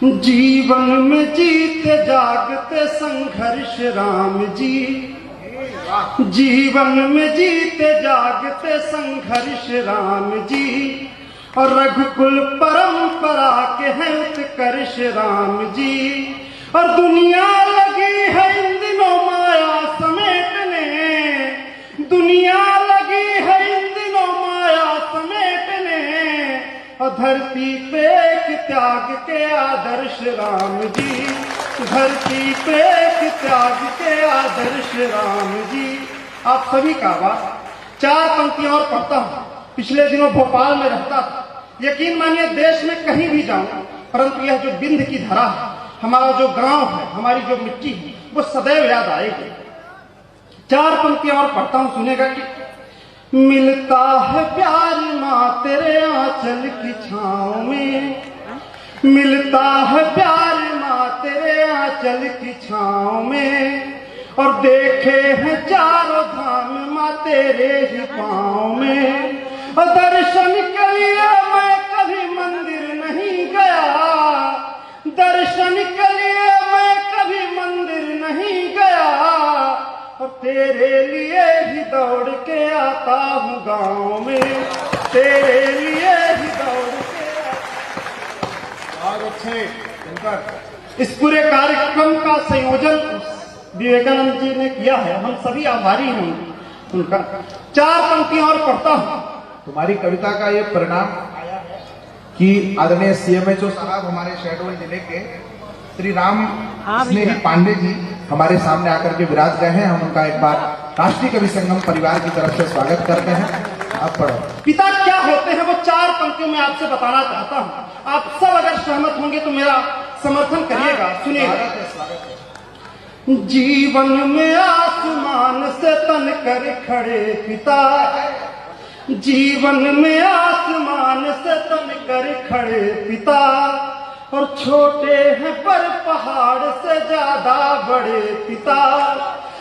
जीवन में जीते जागते संघर्ष राम जी, जीवन में जीते जागते संघर्ष राम जी, और रघुकुल परंपरा के हैं उत्कर्ष राम जी। और दुनिया लगी है इन दिनों माया समेटने, दुनिया लगी है इन दिनों माया समेटने, और धरती पे एक त्याग के आदर्श राम जी, धरती पे एक त्याग के आदर्श राम जी। आप सभी का आवाज 4 पंक्तियां और पढ़ता हूं। पिछले दिनों भोपाल में रहता था, यकीन मानिए देश में कहीं भी जाऊं, परंतु यह जो बिंद की धरा है, हमारा जो गांव है, हमारी जो मिट्टी है, वो सदैव याद आएगी। 4 पंक्तियां और पढ़ता हूं, सुनेगा कि मिलता है प्यार माँ तेरे आंचल की छाँव में, मिलता है प्यार माँ तेरे आंचल की छाँव में, और देखे हैं चारों धाम माँ तेरे ही पाँव में। और दर्शन के लिए मैं कभी मंदिर नहीं गया, दर्शन के लिए मैं कभी मंदिर नहीं गया, और तेरे लिए ही दौड़ के आता हूँ गाँव में, तेरे लिए ही दौड़ के बहुत अच्छे। इस पूरे कार्यक्रम का संयोजन विवेकानंद जी ने किया है, हम सभी आभारी हैं उनका। 4 पंक्तियां और पढ़ता हूं। तुम्हारी कविता का ये परिणाम कि आदरणीय सीएमएचओ साहब हमारे शहडोल जिले के श्री राम स्नेही पांडे जी हमारे सामने आकर के विराज गए हैं। हम उनका एक बार राष्ट्रीय कवि संगम परिवार की तरफ से स्वागत करते हैं। आप पढ़ो। पिता क्या होते हैं वो 4 पंक्तियों में आपसे बताना चाहता हूं। आप सब अगर सहमत होंगे तो मेरा समर्थन करिएगा, सुनिएगा। जीवन में आसमान से तन कर खड़े पिता, जीवन में आसमान से तन कर खड़े पिता, और छोटे हैं पर पहाड़ से ज्यादा बड़े पिता,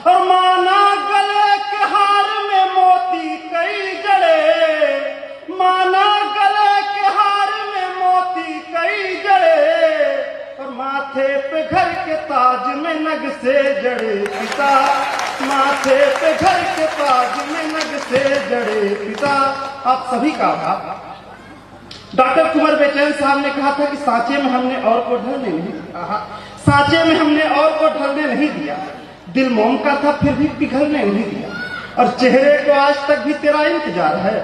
और माना गले के हार में मोती कई जड़े, माना गले के हार में मोती कई जड़े, और माथे पे घर के ताज में नग से जड़े पिता, माथे पे घर के ताज में नग से जड़े पिता। आप सभी का आभार। डॉक्टर कुंवर बेचैन साहब ने कहा था कि सांचे में हमने और को ढलने नहीं दिया, सांचे में हमने और को ढलने नहीं दिया, दिल मोम का था फिर भी पिघलने नहीं दिया, और चेहरे को आज तक भी तेरा इंतजार है,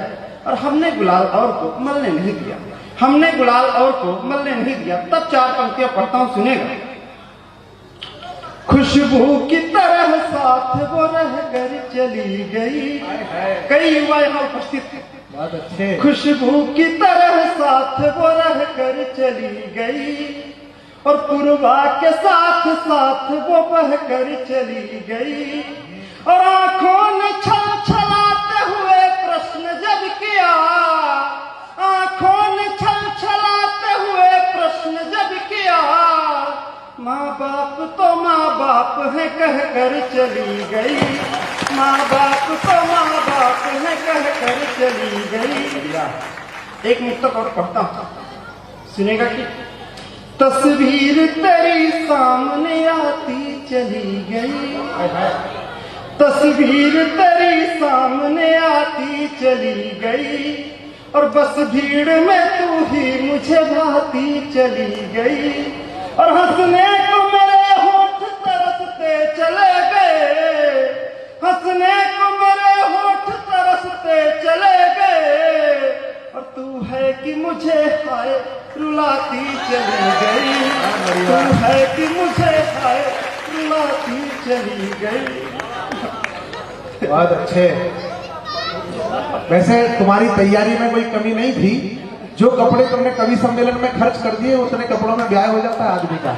और हमने गुलाल और को मलने नहीं दिया, हमने गुलाल और को मलने नहीं दिया। तब 4 पंक्तियां पढ़ता हूं, सुनेगा। खुशबू की तरह साथ वो रह कर चली गई, कई युवा यहाँ उपस्थित थे। बहुत अच्छे। खुशबू की तरह साथ वो रह कर चली गई, और पुरवा के साथ साथ वो बह कर चली गई, और आंखों ने छल छलाते हुए प्रश्न जब किया, आंखों ने छल छलाते हुए प्रश्न जब किया, माँ बाप तो माँ बाप है कह कर चली गई, माँ बाप तो माँ बाप है कह कर चली गई। एक मुक्तक और पढ़ता हूं, सुनेगा कि तस्वीर तेरी सामने आती चली गई, तस्वीर तेरी सामने आती चली गई, और बस भीड़ में तू ही मुझे भाती चली गई, और हंसने को मेरे होठ तरसते चले गए, हंसने को मेरे होठ तरसते चले गए, और तू है कि मुझे हाय रुलाती चली गई, तू है कि मुझे हाय रुलाती चली गई। बहुत अच्छे। वैसे तुम्हारी तैयारी में कोई कमी नहीं थी, जो कपड़े तुमने कवि सम्मेलन में खर्च कर दिए उतने कपड़ों में ब्याह हो जाता है आदमी का।